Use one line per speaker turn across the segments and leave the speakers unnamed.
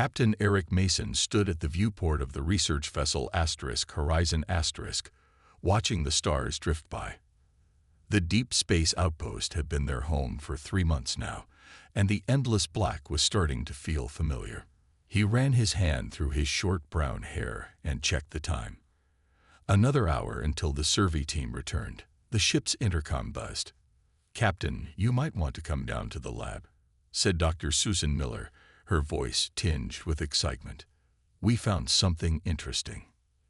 Captain Eric Mason stood at the viewport of the research vessel Horizon watching the stars drift by. The deep space outpost had been their home for 3 months now, and the endless black was starting to feel familiar. He ran his hand through his short brown hair and checked the time. Another hour until the survey team returned. The ship's intercom buzzed. "Captain, you might want to come down to the lab," said Dr. Susan Miller, her voice tinged with excitement. "We found something interesting."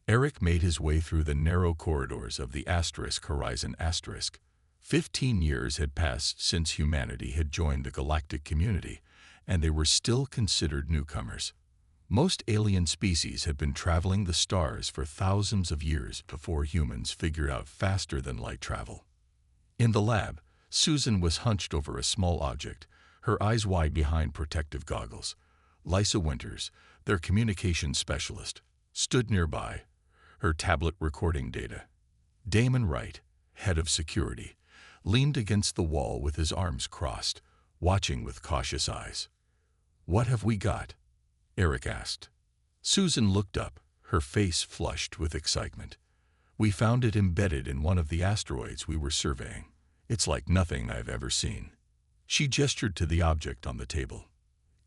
Eric made his way through the narrow corridors of the Horizon 15 years had passed since humanity had joined the galactic community, and they were still considered newcomers. Most alien species had been traveling the stars for thousands of years before humans figured out faster-than-light travel. In the lab, Susan was hunched over a small object, her eyes wide behind protective goggles. Lisa Winters, their communications specialist, stood nearby, her tablet recording data. Damon Wright, head of security, leaned against the wall with his arms crossed, watching with cautious eyes. "What have we got?" Eric asked. Susan looked up, her face flushed with excitement. "We found it embedded in one of the asteroids we were surveying. It's like nothing I've ever seen." She gestured to the object on the table.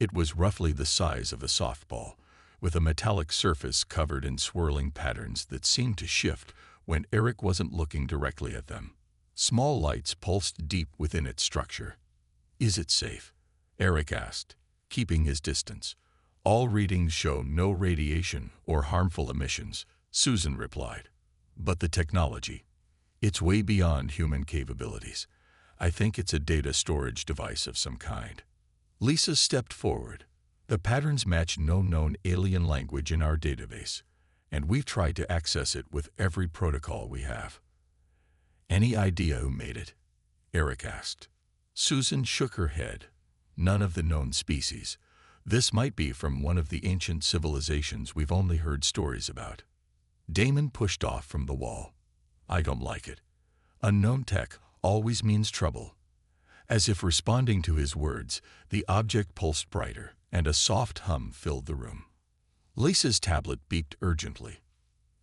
It was roughly the size of a softball, with a metallic surface covered in swirling patterns that seemed to shift when Eric wasn't looking directly at them. Small lights pulsed deep within its structure. "Is it safe?" Eric asked, keeping his distance. "All readings show no radiation or harmful emissions," Susan replied. "But the technology, it's way beyond human capabilities. I think it's a data storage device of some kind." Lisa stepped forward. "The patterns match no known alien language in our database, and we've tried to access it with every protocol we have." "Any idea who made it?" Eric asked. Susan shook her head. "None of the known species. This might be from one of the ancient civilizations we've only heard stories about." Damon pushed off from the wall. "I don't like it. Unknown tech always means trouble." As if responding to his words, the object pulsed brighter, and a soft hum filled the room. Lisa's tablet beeped urgently.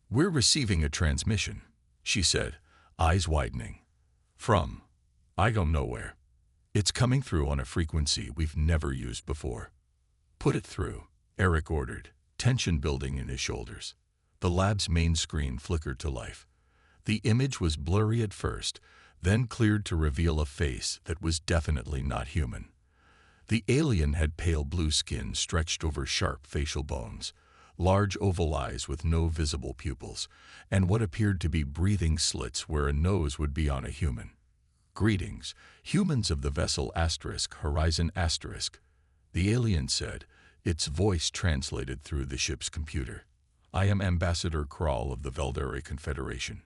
"We're receiving a transmission," she said, eyes widening. "From, I don't know where. It's coming through on a frequency we've never used before." "Put it through," Eric ordered, tension building in his shoulders. The lab's main screen flickered to life. The image was blurry at first, then cleared to reveal a face that was definitely not human. The alien had pale blue skin stretched over sharp facial bones, large oval eyes with no visible pupils, and what appeared to be breathing slits where a nose would be on a human. "Greetings, humans of the vessel Horizon *" the alien said, its voice translated through the ship's computer. "I am Ambassador Krall of the Veldari Confederation.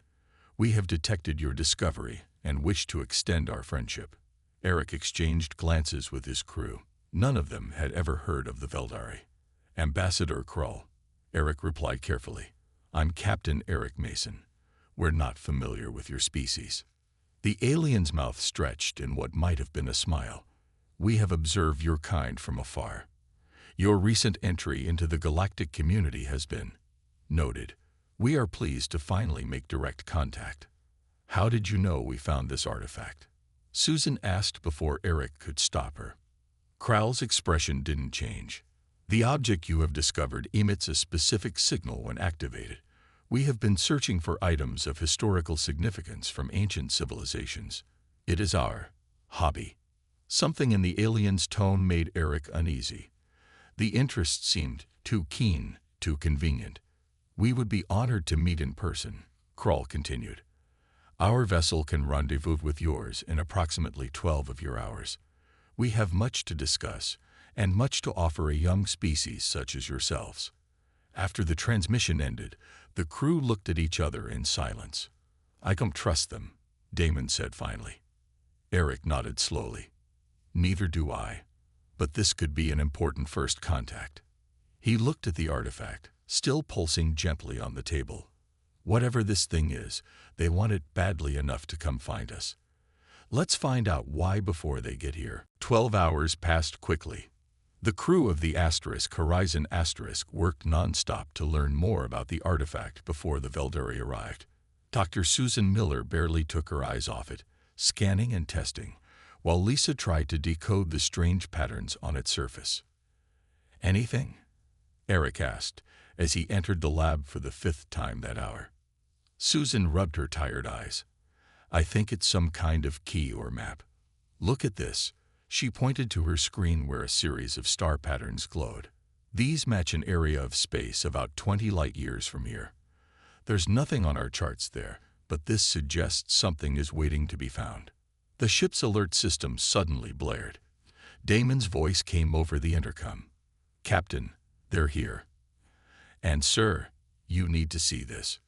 We have detected your discovery and wish to extend our friendship." Eric exchanged glances with his crew. None of them had ever heard of the Veldari. "Ambassador Krall," Eric replied carefully. "I'm Captain Eric Mason. We're not familiar with your species." The alien's mouth stretched in what might have been a smile. "We have observed your kind from afar. Your recent entry into the galactic community has been noted. We are pleased to finally make direct contact." "How did you know we found this artifact?" Susan asked before Eric could stop her. Krall's expression didn't change. "The object you have discovered emits a specific signal when activated. We have been searching for items of historical significance from ancient civilizations. It is our hobby." Something in the alien's tone made Eric uneasy. The interest seemed too keen, too convenient. "We would be honored to meet in person," Krall continued. "Our vessel can rendezvous with yours in approximately 12 of your hours. We have much to discuss, and much to offer a young species such as yourselves." After the transmission ended, the crew looked at each other in silence. "I don't trust them," Damon said finally. Eric nodded slowly. "Neither do I. But this could be an important first contact." He looked at the artifact, still pulsing gently on the table. "Whatever this thing is, they want it badly enough to come find us. Let's find out why before they get here." 12 hours passed quickly. The crew of the Horizon worked non-stop to learn more about the artifact before the Veldari arrived. Dr. Susan Miller barely took her eyes off it, scanning and testing, while Lisa tried to decode the strange patterns on its surface. "Anything?" Eric asked, as he entered the lab for the 5th time that hour. Susan rubbed her tired eyes. "I think it's some kind of key or map. Look at this." She pointed to her screen where a series of star patterns glowed. "These match an area of space about 20 light-years from here. There's nothing on our charts there, but this suggests something is waiting to be found." The ship's alert system suddenly blared. Damon's voice came over the intercom. "Captain, they're here. And sir, you need to see this."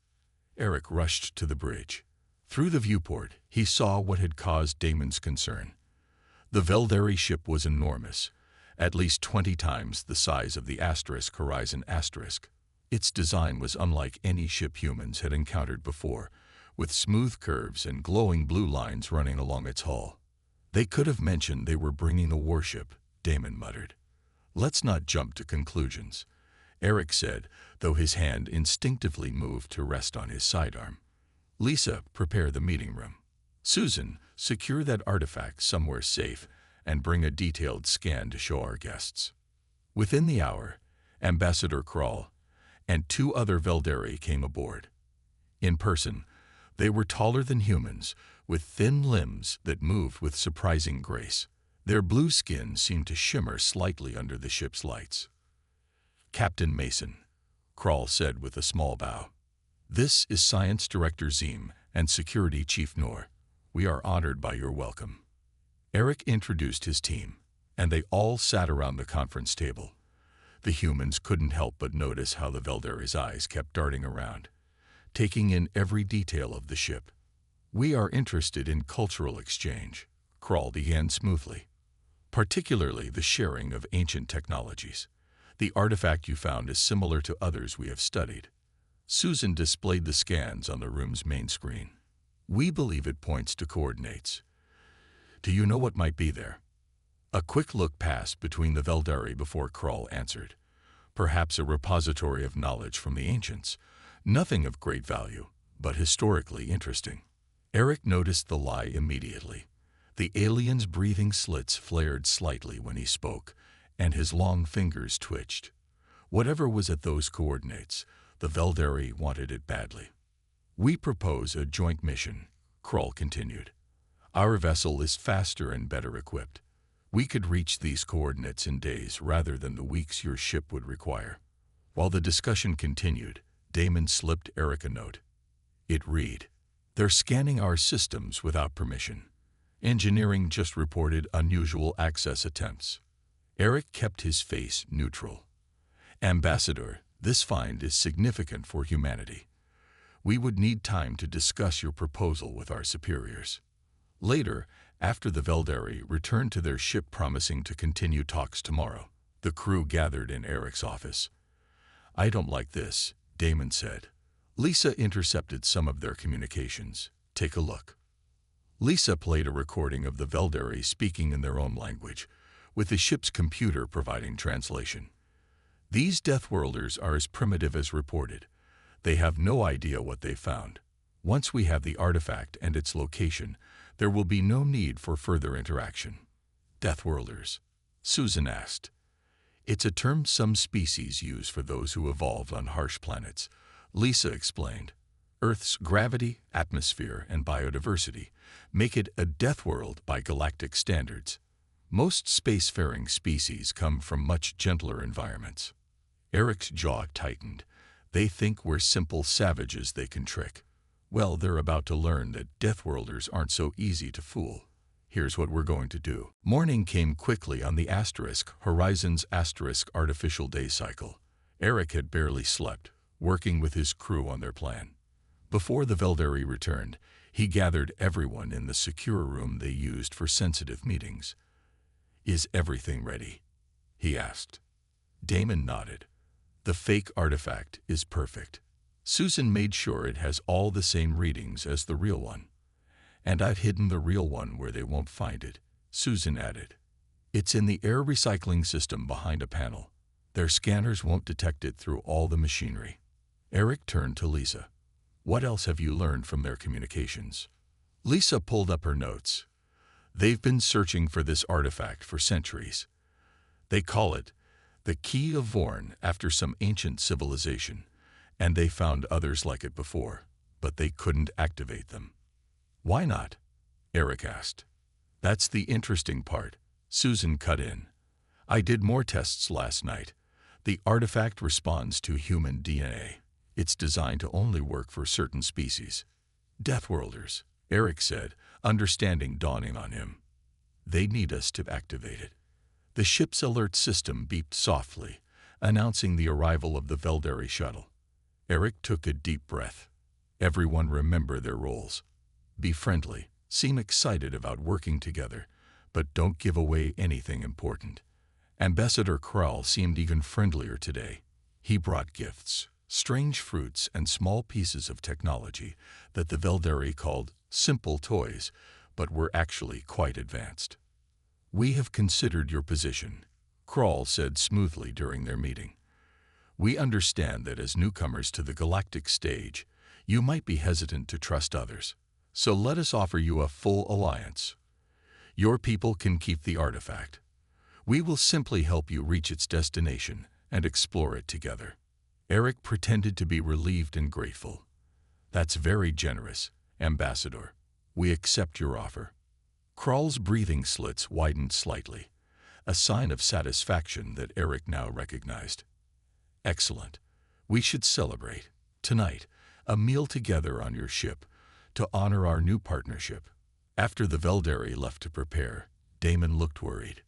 Eric rushed to the bridge. Through the viewport, he saw what had caused Damon's concern. The Veldari ship was enormous, at least 20 times the size of the Horizon *. Its design was unlike any ship humans had encountered before, with smooth curves and glowing blue lines running along its hull. "They could have mentioned they were bringing the warship," Damon muttered. "Let's not jump to conclusions," Eric said, though his hand instinctively moved to rest on his sidearm. "Lisa, prepare the meeting room. Susan, secure that artifact somewhere safe and bring a detailed scan to show our guests." Within the hour, Ambassador Krall and 2 other Veldari came aboard. In person, they were taller than humans, with thin limbs that moved with surprising grace. Their blue skin seemed to shimmer slightly under the ship's lights. "Captain Mason," Krall said with a small bow. "This is Science Director Zim and Security Chief Noor. We are honored by your welcome." Eric introduced his team, and they all sat around the conference table. The humans couldn't help but notice how the Veldari's eyes kept darting around, taking in every detail of the ship. "We are interested in cultural exchange," Krall began smoothly, "particularly the sharing of ancient technologies. The artifact you found is similar to others we have studied." Susan displayed the scans on the room's main screen. "We believe it points to coordinates. Do you know what might be there?" A quick look passed between the Veldari before Krall answered. "Perhaps a repository of knowledge from the ancients. Nothing of great value, but historically interesting." Eric noticed the lie immediately. The alien's breathing slits flared slightly when he spoke, and his long fingers twitched. Whatever was at those coordinates, the Veldari wanted it badly. "We propose a joint mission," Krall continued. "Our vessel is faster and better equipped. We could reach these coordinates in days rather than the weeks your ship would require." While the discussion continued, Damon slipped Eric a note. It read, "They're scanning our systems without permission. Engineering just reported unusual access attempts." Eric kept his face neutral. "Ambassador, this find is significant for humanity. We would need time to discuss your proposal with our superiors." Later, after the Veldari returned to their ship promising to continue talks tomorrow, the crew gathered in Eric's office. "I don't like this," Damon said. Lisa intercepted some of their communications. "Take a look." Lisa played a recording of the Veldari speaking in their own language, with the ship's computer providing translation. "These Deathworlders are as primitive as reported. They have no idea what they found. Once we have the artifact and its location, there will be no need for further interaction." "Deathworlders?" Susan asked. "It's a term some species use for those who evolved on harsh planets," Lisa explained. "Earth's gravity, atmosphere, and biodiversity make it a death world by galactic standards. Most spacefaring species come from much gentler environments." Eric's jaw tightened. "They think we're simple savages they can trick. Well, they're about to learn that Deathworlders aren't so easy to fool. Here's what we're going to do." Morning came quickly on the Horizon's artificial day cycle. Eric had barely slept, working with his crew on their plan. Before the Veldari returned, he gathered everyone in the secure room they used for sensitive meetings. "Is everything ready?" he asked. Damon nodded. "The fake artifact is perfect. Susan made sure it has all the same readings as the real one. And I've hidden the real one where they won't find it," Susan added. It's in the air recycling system behind a panel. Their scanners won't detect it through all the machinery. Eric turned to Lisa. What else have you learned from their communications? Lisa pulled up her notes. They've been searching for this artifact for centuries. They call it the Key of Vorn after some ancient civilization, and they found others like it before, but they couldn't activate them. Why not? Eric asked. That's the interesting part. Susan cut in. I did more tests last night. The artifact responds to human DNA. It's designed to only work for certain species. Deathworlders, Eric said, understanding dawning on him. They need us to activate it. The ship's alert system beeped softly, announcing the arrival of the Velderi shuttle. Eric took a deep breath. Everyone remember their roles. Be friendly, seem excited about working together, but don't give away anything important. Ambassador Krall seemed even friendlier today. He brought gifts, strange fruits and small pieces of technology that the Velderi called simple toys, but were actually quite advanced. We have considered your position, Krall said smoothly during their meeting. We understand that as newcomers to the galactic stage, you might be hesitant to trust others, so let us offer you a full alliance. Your people can keep the artifact. We will simply help you reach its destination and explore it together. Eric pretended to be relieved and grateful. That's very generous, Ambassador. We accept your offer. Krall's breathing slits widened slightly, a sign of satisfaction that Eric now recognized. Excellent. We should celebrate. Tonight, a meal together on your ship to honor our new partnership. After the Velderi left to prepare, Damon looked worried.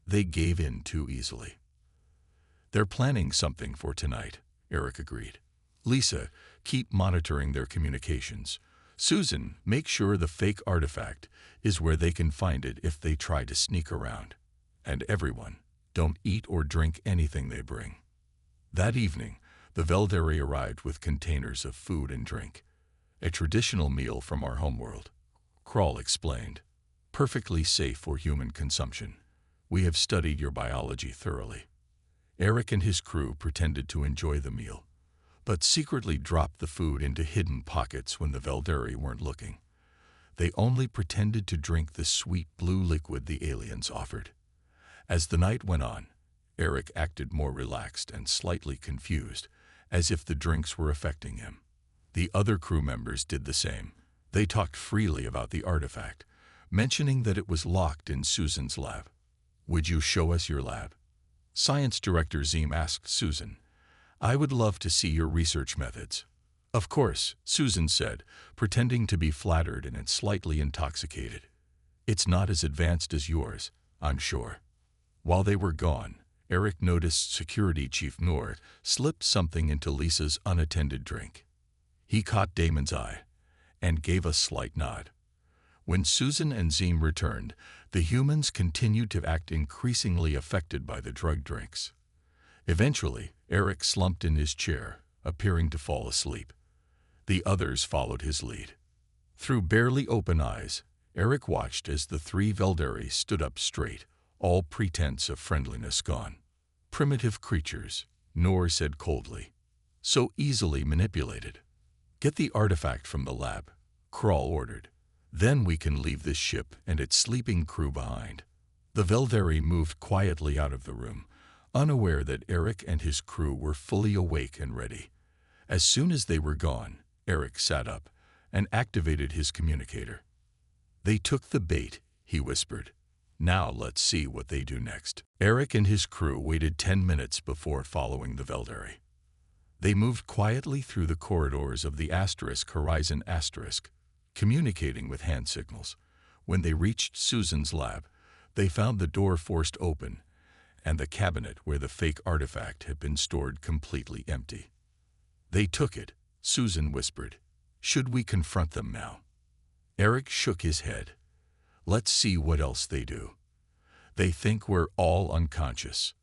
They gave in too easily. They're planning something for tonight, Eric agreed. Lisa, keep monitoring their communications. Susan, make sure the fake artifact is where they can find it if they try to sneak around. And everyone, don't eat or drink anything they bring. That evening, the Velderi arrived with containers of food and drink. A traditional meal from our homeworld, Krall explained. Perfectly safe for human consumption. We have studied your biology thoroughly. Eric and his crew pretended to enjoy the meal, but secretly dropped the food into hidden pockets when the Velderi weren't looking. They only pretended to drink the sweet blue liquid the aliens offered. As the night went on, Eric acted more relaxed and slightly confused, as if the drinks were affecting him. The other crew members did the same. They talked freely about the artifact, mentioning that it was locked in Susan's lab. Would you show us your lab? Science Director Zim asked Susan. I would love to see your research methods. Of course, Susan said, pretending to be flattered and slightly intoxicated. It's not as advanced as yours, I'm sure. While they were gone, Eric noticed Security Chief Noor slip something into Lisa's unattended drink. He caught Damon's eye and gave a slight nod. When Susan and Zim returned, the humans continued to act increasingly affected by the drug drinks. Eventually, Eric slumped in his chair, appearing to fall asleep. The others followed his lead. Through barely open eyes, Eric watched as the three Velderi stood up straight, all pretense of friendliness gone. Primitive creatures, Noor said coldly. So easily manipulated. Get the artifact from the lab, Krall ordered. Then we can leave this ship and its sleeping crew behind. The Velderi moved quietly out of the room, unaware that Eric and his crew were fully awake and ready. As soon as they were gone, Eric sat up and activated his communicator. They took the bait, he whispered. Now let's see what they do next. Eric and his crew waited 10 minutes before following the Velderi. They moved quietly through the corridors of the Horizon communicating with hand signals. When they reached Susan's lab, they found the door forced open and the cabinet where the fake artifact had been stored completely empty. They took it, Susan whispered. Should we confront them now? Eric shook his head. Let's see what else they do. They think we're all unconscious.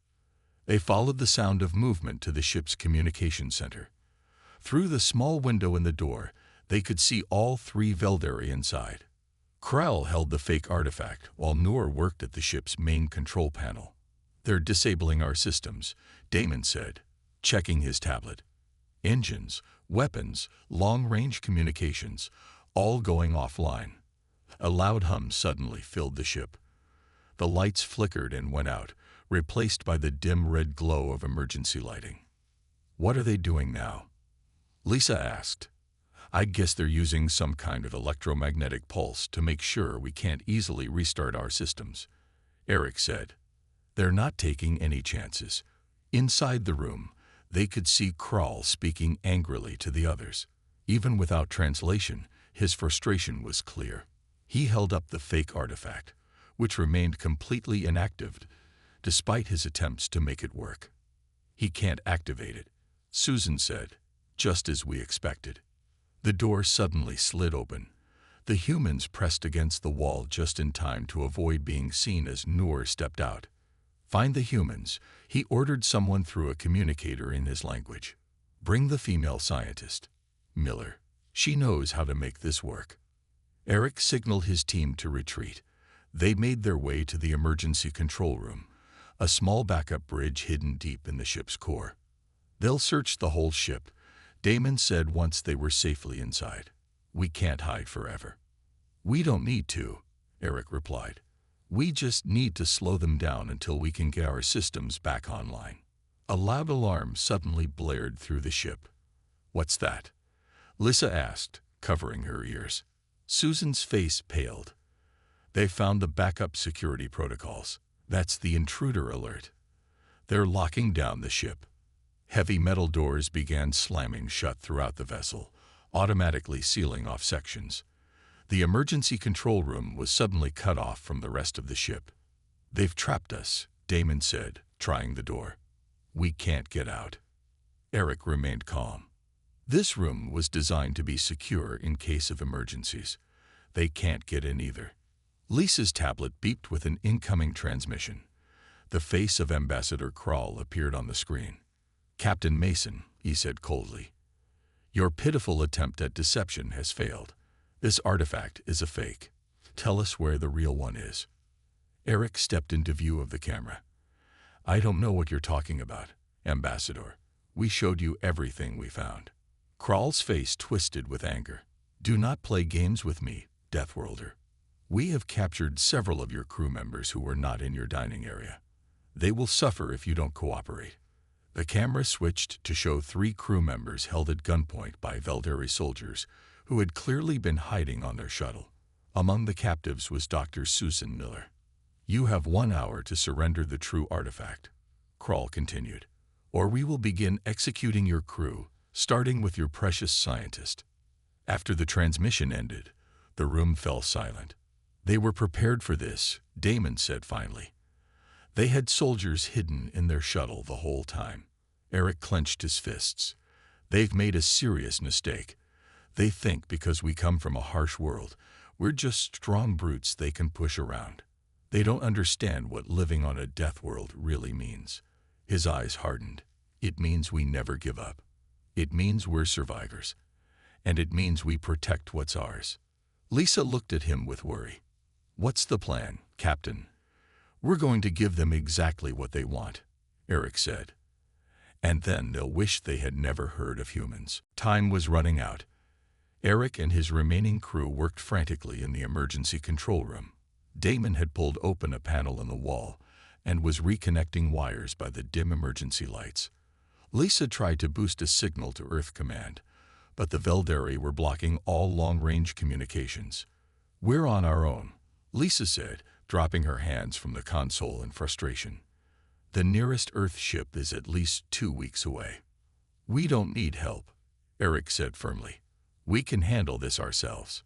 They followed the sound of movement to the ship's communication center. Through the small window in the door, they could see all three Velderi inside. Krell held the fake artifact while Noor worked at the ship's main control panel. "They're disabling our systems," Damon said, checking his tablet. "Engines, weapons, long-range communications, all going offline." A loud hum suddenly filled the ship. The lights flickered and went out, replaced by the dim red glow of emergency lighting. "What are they doing now?" Lisa asked. "I guess they're using some kind of electromagnetic pulse to make sure we can't easily restart our systems," Eric said. "They're not taking any chances." Inside the room, they could see Krall speaking angrily to the others. Even without translation, his frustration was clear. He held up the fake artifact, which remained completely inactive despite his attempts to make it work. "He can't activate it," Susan said, "just as we expected." The door suddenly slid open. The humans pressed against the wall just in time to avoid being seen as Noor stepped out. "Find the humans," he ordered someone through a communicator in his language. "Bring the female scientist, Miller. She knows how to make this work." Eric signaled his team to retreat. They made their way to the emergency control room, a small backup bridge hidden deep in the ship's core. "They'll search the whole ship," Damon said once they were safely inside. "We can't hide forever." "We don't need to," Eric replied. "We just need to slow them down until we can get our systems back online." A loud alarm suddenly blared through the ship. "What's that?" Lisa asked, covering her ears. Susan's face paled. "They found the backup security protocols. That's the intruder alert. They're locking down the ship." Heavy metal doors began slamming shut throughout the vessel, automatically sealing off sections. The emergency control room was suddenly cut off from the rest of the ship. "They've trapped us," Damon said, trying the door. "We can't get out." Eric remained calm. This room was designed to be secure in case of emergencies. They can't get in either. Lisa's tablet beeped with an incoming transmission. The face of Ambassador Krall appeared on the screen. "Captain Mason," he said coldly, "your pitiful attempt at deception has failed. This artifact is a fake. Tell us where the real one is." Eric stepped into view of the camera. "I don't know what you're talking about, Ambassador. We showed you everything we found." Krall's face twisted with anger. "Do not play games with me, Deathworlder. We have captured several of your crew members who were not in your dining area. They will suffer if you don't cooperate." The camera switched to show 3 crew members held at gunpoint by Veldari soldiers who had clearly been hiding on their shuttle. Among the captives was Dr. Susan Miller. "You have 1 hour to surrender the true artifact," Krall continued, "or we will begin executing your crew, starting with your precious scientist." After the transmission ended, the room fell silent. "They were prepared for this," Damon said finally. "They had soldiers hidden in their shuttle the whole time." Eric clenched his fists. "They've made a serious mistake. They think because we come from a harsh world, we're just strong brutes they can push around. They don't understand what living on a death world really means." His eyes hardened. "It means we never give up. It means we're survivors. And it means we protect what's ours." Lisa looked at him with worry. "What's the plan, Captain?" "We're going to give them exactly what they want," Eric said. "And then they'll wish they had never heard of humans." Time was running out. Eric and his remaining crew worked frantically in the emergency control room. Damon had pulled open a panel in the wall and was reconnecting wires by the dim emergency lights. Lisa tried to boost a signal to Earth Command, but the Veldari were blocking all long-range communications. "We're on our own," Lisa said, dropping her hands from the console in frustration. "The nearest Earth ship is at least 2 weeks away." "We don't need help," Eric said firmly. "We can handle this ourselves."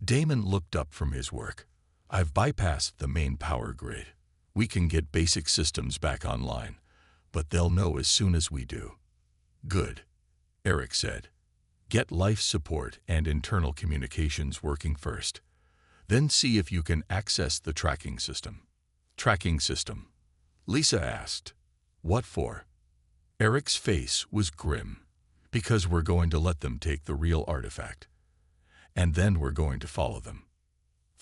Damon looked up from his work. "I've bypassed the main power grid. We can get basic systems back online, but they'll know as soon as we do." "Good," Eric said. "Get life support and internal communications working first. Then see if you can access the tracking system." "Tracking system?" Lisa asked. "What for?" Eric's face was grim. "Because we're going to let them take the real artifact. And then we're going to follow them."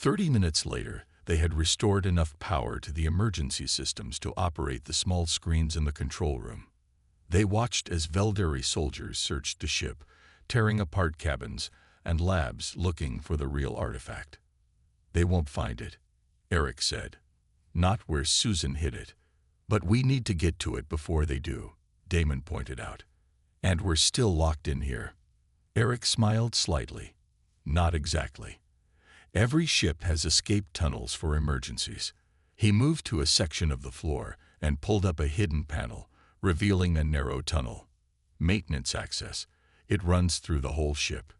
30 minutes later, they had restored enough power to the emergency systems to operate the small screens in the control room. They watched as Velderi soldiers searched the ship, tearing apart cabins and labs looking for the real artifact. "They won't find it," Eric said. "Not where Susan hid it. But we need to get to it before they do," Damon pointed out. "And we're still locked in here." Eric smiled slightly. "Not exactly. Every ship has escape tunnels for emergencies." He moved to a section of the floor and pulled up a hidden panel, revealing a narrow tunnel. "Maintenance access. It runs through the whole ship."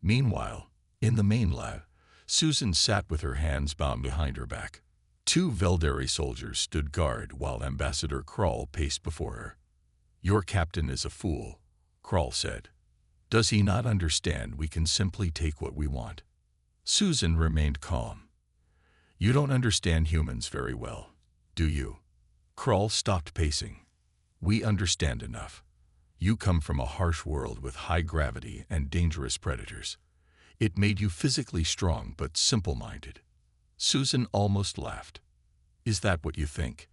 Meanwhile, in the main lab, Susan sat with her hands bound behind her back. 2 Velderi soldiers stood guard while Ambassador Krall paced before her. "Your captain is a fool," Krall said. "Does he not understand we can simply take what we want?" Susan remained calm. "You don't understand humans very well, do you?" Krall stopped pacing. "We understand enough. You come from a harsh world with high gravity and dangerous predators. It made you physically strong but simple-minded." Susan almost laughed. "Is that what you think?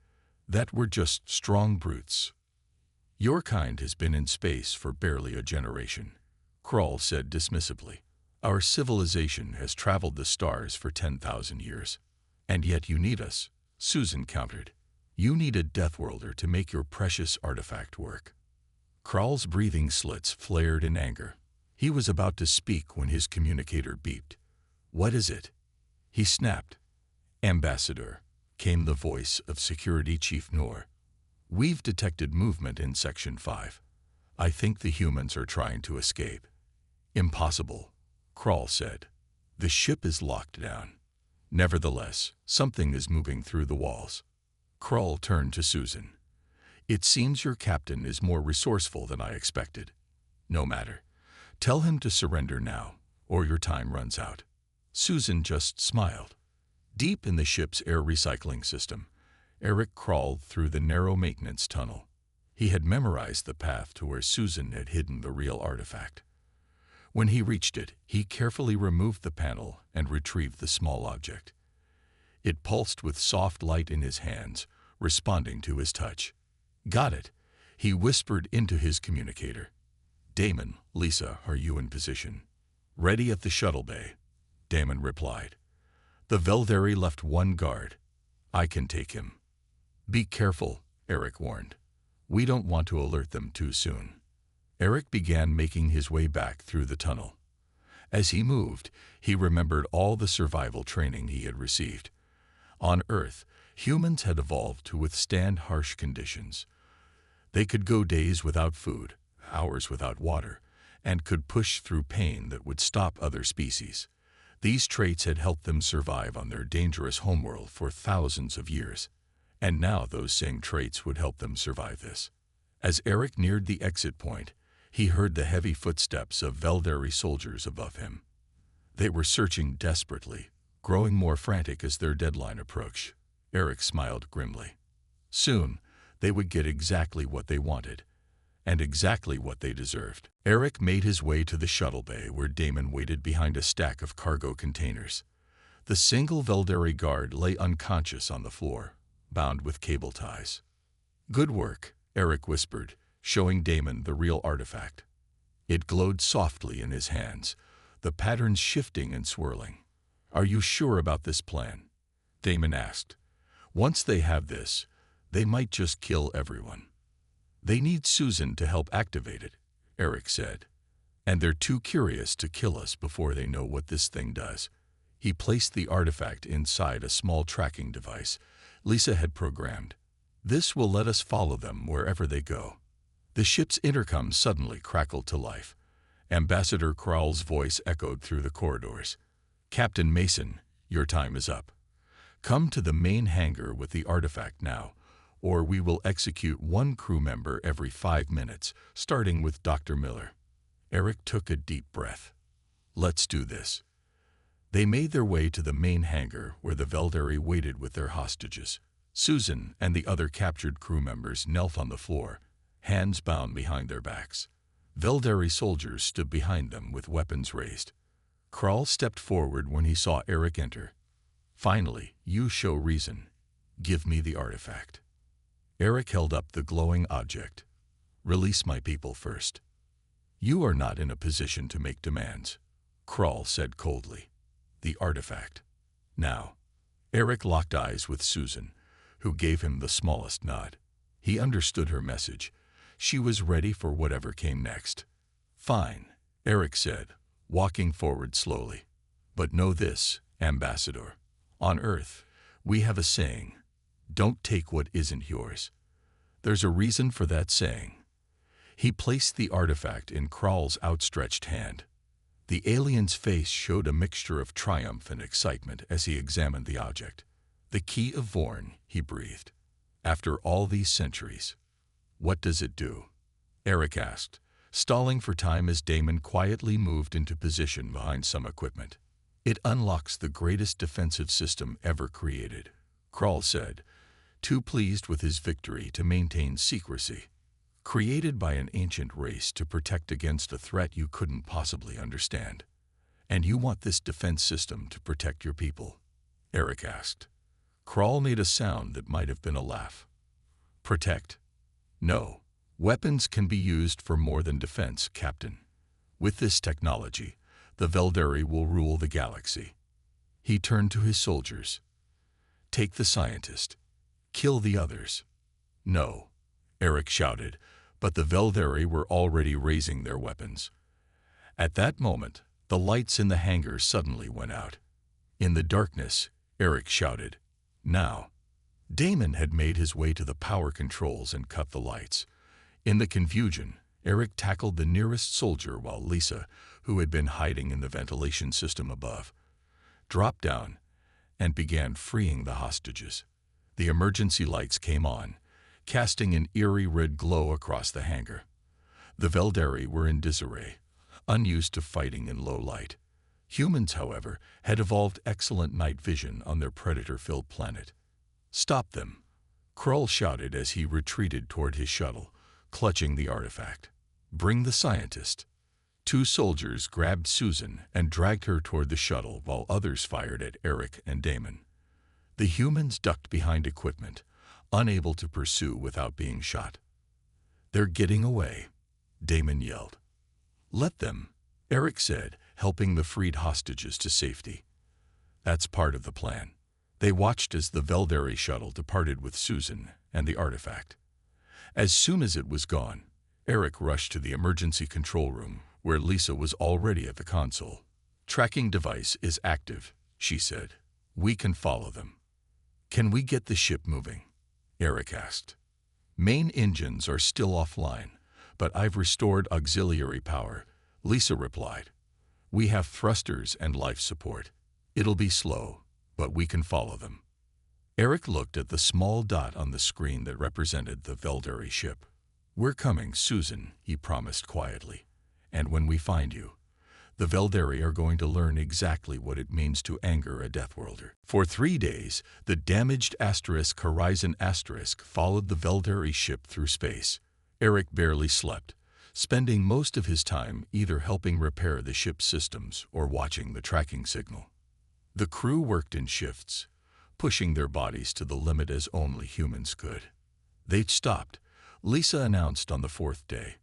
That we're just strong brutes?" "Your kind has been in space for barely a generation," Krall said dismissively. "Our civilization has traveled the stars for 10,000 years. And yet you need us," Susan countered. "You need a Deathworlder to make your precious artifact work." Krall's breathing slits flared in anger. He was about to speak when his communicator beeped. "What is it?" he snapped. "Ambassador," came the voice of Security Chief Noor. "We've detected movement in Section 5. I think the humans are trying to escape." "Impossible," Krall said. "The ship is locked down." "Nevertheless, something is moving through the walls." Krall turned to Susan. "It seems your captain is more resourceful than I expected. No matter. Tell him to surrender now, or your time runs out." Susan just smiled. Deep in the ship's air recycling system, Eric crawled through the narrow maintenance tunnel. He had memorized the path to where Susan had hidden the real artifact. When he reached it, he carefully removed the panel and retrieved the small object. It pulsed with soft light in his hands, responding to his touch. "Got it," he whispered into his communicator. "Damon, Lisa, are you in position?" "Ready at the shuttle bay," Damon replied. "The Velderi left one guard. I can take him." "Be careful," Eric warned. "We don't want to alert them too soon." Eric began making his way back through the tunnel. As he moved, he remembered all the survival training he had received. On Earth, humans had evolved to withstand harsh conditions. They could go days without food, hours without water, and could push through pain that would stop other species. These traits had helped them survive on their dangerous homeworld for thousands of years. And now those same traits would help them survive this. As Eric neared the exit point, he heard the heavy footsteps of Velderi soldiers above him. They were searching desperately, growing more frantic as their deadline approached. Eric smiled grimly. Soon, they would get exactly what they wanted, and exactly what they deserved. Eric made his way to the shuttle bay where Damon waited behind a stack of cargo containers. The single Velderi guard lay unconscious on the floor, bound with cable ties. "Good work," Eric whispered, showing Damon the real artifact. It glowed softly in his hands, the patterns shifting and swirling. "Are you sure about this plan?" Damon asked. "Once they have this, they might just kill everyone." "They need Susan to help activate it," Eric said. "And they're too curious to kill us before they know what this thing does." He placed the artifact inside a small tracking device Lisa had programmed. "This will let us follow them wherever they go." The ship's intercom suddenly crackled to life. Ambassador Krall's voice echoed through the corridors. "Captain Mason, your time is up. Come to the main hangar with the artifact now, or we will execute one crew member every 5 minutes, starting with Dr. Miller." Eric took a deep breath. "Let's do this." They made their way to the main hangar where the Velderi waited with their hostages. Susan and the other captured crew members knelt on the floor, hands bound behind their backs. Velderi soldiers stood behind them with weapons raised. Krall stepped forward when he saw Eric enter, Finally, you show reason. Give me the artifact. Eric held up the glowing object. Release my people first. You are not in a position to make demands, Krull said coldly. The artifact. Now. Eric locked eyes with Susan, who gave him the smallest nod. He understood her message. She was ready for whatever came next. Fine, Eric said, walking forward slowly. But know this, Ambassador. On Earth, we have a saying, don't take what isn't yours. There's a reason for that saying. He placed the artifact in Krull's outstretched hand. The alien's face showed a mixture of triumph and excitement as he examined the object. The key of Vorn, he breathed. After all these centuries, what does it do? Eric asked, stalling for time as Damon quietly moved into position behind some equipment. It unlocks the greatest defensive system ever created, Krull said, too pleased with his victory to maintain secrecy. Created by an ancient race to protect against a threat you couldn't possibly understand. And you want this defense system to protect your people? Eric asked. Krull made a sound that might have been a laugh. Protect? No. Weapons can be used for more than defense, Captain. With this technology, the Veldari will rule the galaxy. He turned to his soldiers. Take the scientist. Kill the others. No, Eric shouted, but the Veldari were already raising their weapons. At that moment, the lights in the hangar suddenly went out. In the darkness, Eric shouted, now. Damon had made his way to the power controls and cut the lights. In the confusion, Eric tackled the nearest soldier while Lisa, who had been hiding in the ventilation system above, dropped down and began freeing the hostages. The emergency lights came on, casting an eerie red glow across the hangar. The Veldari were in disarray, unused to fighting in low light. Humans, however, had evolved excellent night vision on their predator-filled planet. Stop them, Krull shouted as he retreated toward his shuttle, clutching the artifact. Bring the scientist. Two soldiers grabbed Susan and dragged her toward the shuttle while others fired at Eric and Damon. The humans ducked behind equipment, unable to pursue without being shot. They're getting away, Damon yelled. Let them, Eric said, helping the freed hostages to safety. That's part of the plan. They watched as the Veldari shuttle departed with Susan and the artifact. As soon as it was gone, Eric rushed to the emergency control room, where Lisa was already at the console. Tracking device is active, she said. We can follow them. Can we get the ship moving? Eric asked. Main engines are still offline, but I've restored auxiliary power, Lisa replied. We have thrusters and life support. It'll be slow, but we can follow them. Eric looked at the small dot on the screen that represented the Veldari ship. We're coming, Susan, he promised quietly. And when we find you, the Veldari are going to learn exactly what it means to anger a Deathworlder. For 3 days, the damaged Horizon followed the Veldari ship through space. Eric barely slept, spending most of his time either helping repair the ship's systems or watching the tracking signal. The crew worked in shifts, pushing their bodies to the limit as only humans could. They'd stopped, Lisa announced on the 4th day.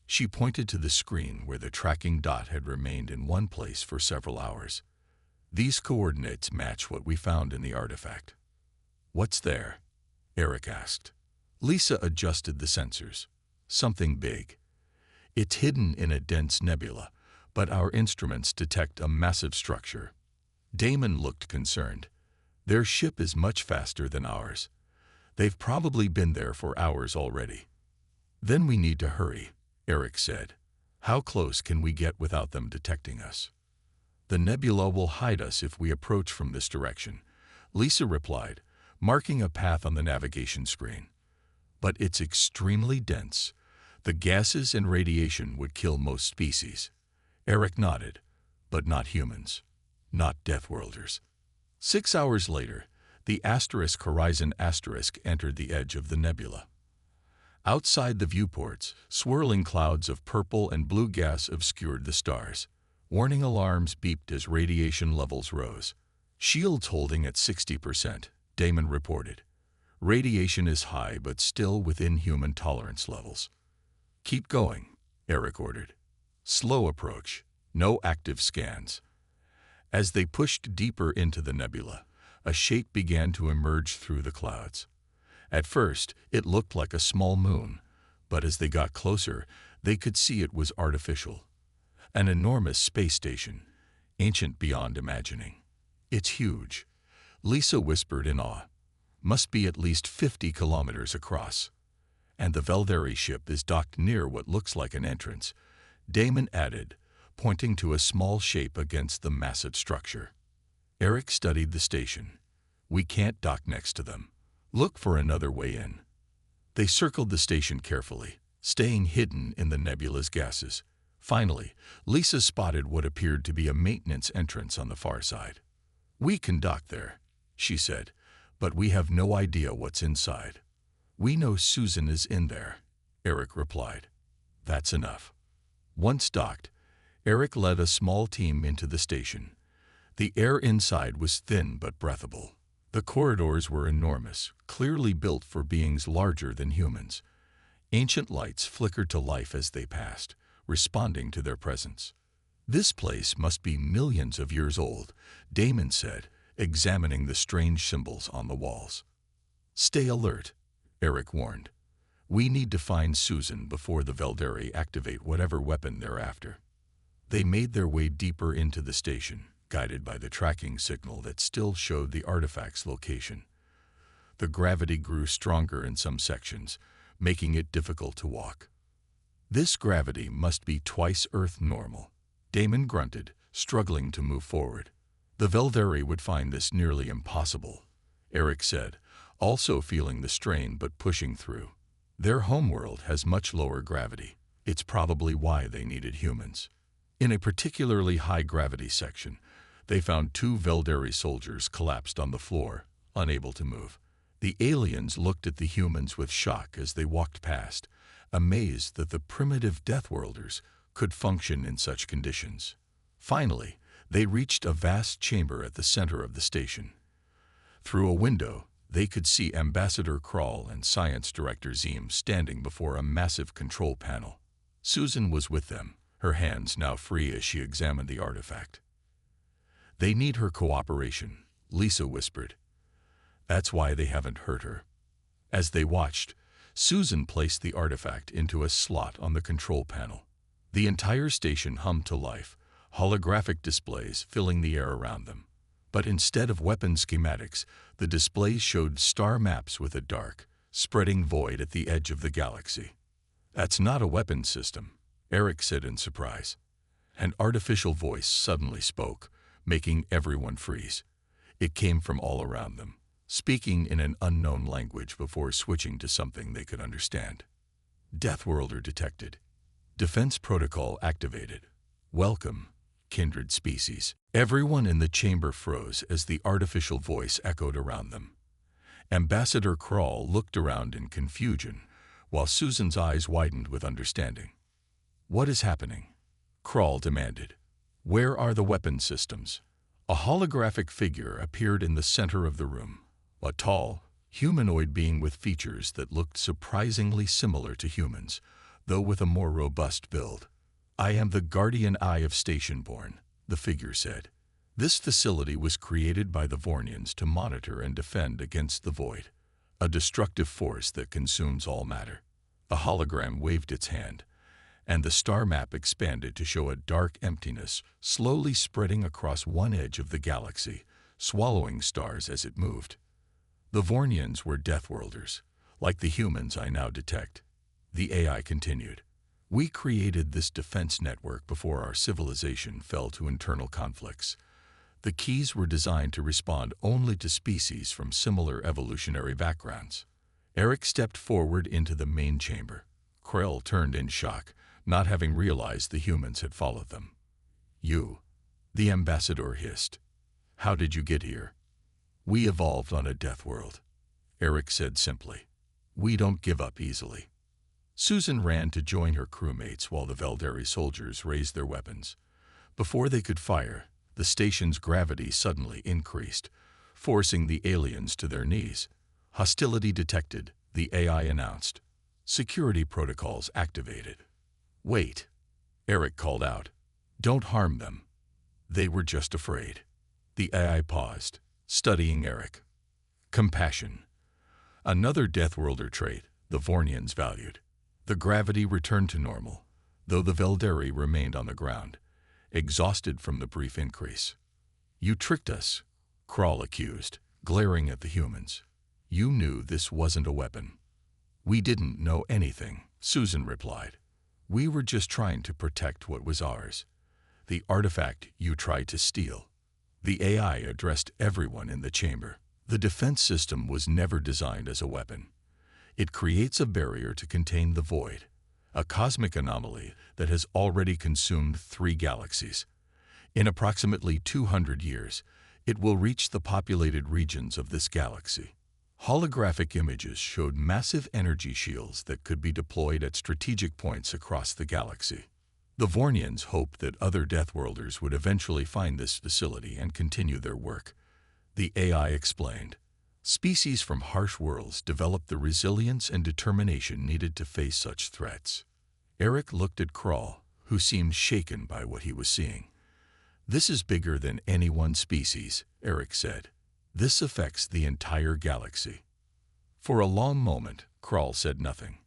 She pointed to the screen where the tracking dot had remained in one place for several hours. These coordinates match what we found in the artifact. What's there? Eric asked. Lisa adjusted the sensors. Something big. It's hidden in a dense nebula, but our instruments detect a massive structure. Damon looked concerned. Their ship is much faster than ours. They've probably been there for hours already. Then we need to hurry, Eric said. How close can we get without them detecting us? The nebula will hide us if we approach from this direction, Lisa replied, marking a path on the navigation screen. But it's extremely dense. The gases and radiation would kill most species. Eric nodded, but not humans, not Deathworlders. 6 hours later, the Horizon entered the edge of the nebula. Outside the viewports, swirling clouds of purple and blue gas obscured the stars. Warning alarms beeped as radiation levels rose. Shields holding at 60%, Damon reported. Radiation is high but still within human tolerance levels. Keep going, Eric ordered. Slow approach, no active scans. As they pushed deeper into the nebula, a shape began to emerge through the clouds. At first, it looked like a small moon, but as they got closer, they could see it was artificial. An enormous space station, ancient beyond imagining. It's huge, Lisa whispered in awe. Must be at least 50 kilometers across. And the Velderi ship is docked near what looks like an entrance, Damon added, pointing to a small shape against the massive structure. Eric studied the station. We can't dock next to them. Look for another way in. They circled the station carefully, staying hidden in the nebula's gases. Finally, Lisa spotted what appeared to be a maintenance entrance on the far side. We can dock there, she said, but we have no idea what's inside. We know Susan is in there, Eric replied. That's enough. Once docked, Eric led a small team into the station. The air inside was thin but breathable. The corridors were enormous, clearly built for beings larger than humans. Ancient lights flickered to life as they passed, responding to their presence. This place must be millions of years old, Damon said, examining the strange symbols on the walls. Stay alert, Eric warned. We need to find Susan before the Velderi activate whatever weapon they're after. They made their way deeper into the station, guided by the tracking signal that still showed the artifact's location. The gravity grew stronger in some sections, making it difficult to walk. This gravity must be twice Earth normal, Damon grunted, struggling to move forward. The Velderi would find this nearly impossible, Eric said, also feeling the strain but pushing through. Their homeworld has much lower gravity. It's probably why they needed humans. In a particularly high-gravity section, they found 2 Velderi soldiers collapsed on the floor, unable to move. The aliens looked at the humans with shock as they walked past, amazed that the primitive Deathworlders could function in such conditions. Finally, they reached a vast chamber at the center of the station. Through a window, they could see Ambassador Krall and Science Director Zeem standing before a massive control panel. Susan was with them, her hands now free as she examined the artifact. They need her cooperation, Lisa whispered. That's why they haven't hurt her. As they watched, Susan placed the artifact into a slot on the control panel. The entire station hummed to life, holographic displays filling the air around them. But instead of weapon schematics, the displays showed star maps with a dark, spreading void at the edge of the galaxy. That's not a weapon system, Eric said in surprise. An artificial voice suddenly spoke, making everyone freeze. It came from all around them, speaking in an unknown language before switching to something they could understand. Deathworlder detected. Defense protocol activated. Welcome, kindred species. Everyone in the chamber froze as the artificial voice echoed around them. Ambassador Krall looked around in confusion, while Susan's eyes widened with understanding. What is happening? Krall demanded. Where are the weapon systems? A holographic figure appeared in the center of the room, a tall, humanoid being with features that looked surprisingly similar to humans, though with a more robust build. I am the guardian eye of Stationborn, the figure said. This facility was created by the Vornians to monitor and defend against the Void, a destructive force that consumes all matter. The hologram waved its hand, and the star map expanded to show a dark emptiness slowly spreading across one edge of the galaxy, swallowing stars as it moved. The Vornians were Deathworlders, like the humans I now detect. The AI continued. We created this defense network before our civilization fell to internal conflicts. The keys were designed to respond only to species from similar evolutionary backgrounds. Eric stepped forward into the main chamber. Krell turned in shock, not having realized the humans had followed them. You, the ambassador hissed. How did you get here? We evolved on a death world, Eric said simply. We don't give up easily. Susan ran to join her crewmates while the Velderi soldiers raised their weapons. Before they could fire, the the station's gravity suddenly increased, forcing the aliens to their knees. Hostility detected, the AI announced. Security protocols activated. Wait, Eric called out. Don't harm them. They were just afraid. The AI paused, studying Eric. Compassion. Another Deathworlder trait the Vornians valued. The gravity returned to normal, though the Velderi remained on the ground, exhausted from the brief increase. You tricked us, Krall accused, glaring at the humans. You knew this wasn't a weapon. We didn't know anything, Susan replied. We were just trying to protect what was ours. The artifact you tried to steal. The AI addressed everyone in the chamber. The defense system was never designed as a weapon. It creates a barrier to contain the void, a cosmic anomaly that has already consumed 3 galaxies. In approximately 200 years, it will reach the populated regions of this galaxy. Holographic images showed massive energy shields that could be deployed at strategic points across the galaxy. The Vornians hoped that other Deathworlders would eventually find this facility and continue their work. The AI explained. Species from harsh worlds developed the resilience and determination needed to face such threats. Eric looked at Krall, who seemed shaken by what he was seeing. This is bigger than any one species, Eric said. This affects the entire galaxy. For a long moment, Krall said nothing.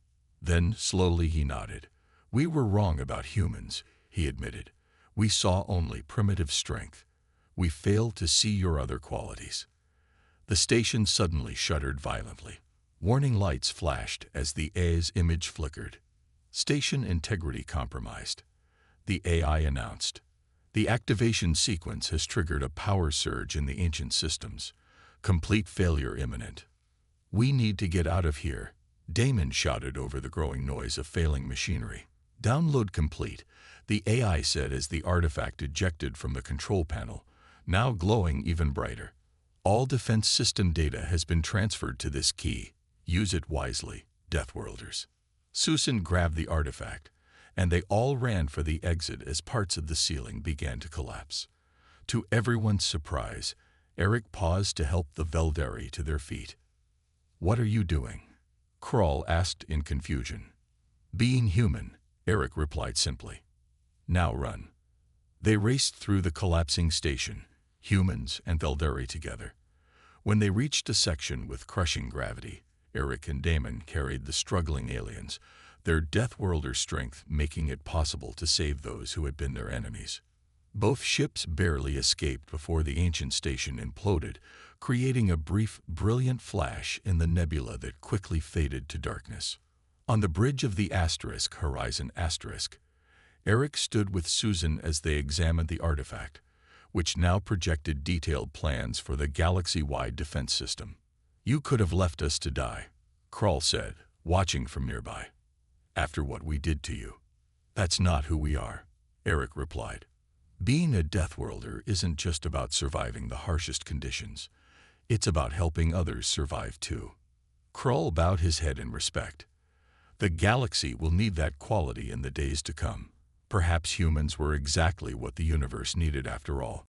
Then, slowly he nodded. We were wrong about humans, he admitted. We saw only primitive strength. We failed to see your other qualities. The station suddenly shuddered violently. Warning lights flashed as the AI's image flickered. Station integrity compromised. The AI announced. The activation sequence has triggered a power surge in the ancient systems. Complete failure imminent. We need to get out of here, Damon shouted over the growing noise of failing machinery. Download complete, the AI said as the artifact ejected from the control panel, now glowing even brighter. All defense system data has been transferred to this key. Use it wisely, Deathworlders. Susan grabbed the artifact, and they all ran for the exit as parts of the ceiling began to collapse. To everyone's surprise, Eric paused to help the Velderi to their feet. What are you doing? Krall asked in confusion. Being human, Eric replied simply. Now run. They raced through the collapsing station, humans and Velderi together. When they reached a section with crushing gravity, Eric and Damon carried the struggling aliens, their Deathworlder strength making it possible to save those who had been their enemies. Both ships barely escaped before the ancient station imploded, creating a brief, brilliant flash in the nebula that quickly faded to darkness. On the bridge of the Horizon Eric stood with Susan as they examined the artifact, which now projected detailed plans for the galaxy-wide defense system. You could have left us to die, Krall said, watching from nearby. After what we did to you. That's not who we are, Eric replied. Being a Deathworlder isn't just about surviving the harshest conditions. It's about helping others survive too. Krall bowed his head in respect. The galaxy will need that quality in the days to come. Perhaps humans were exactly what the universe needed after all.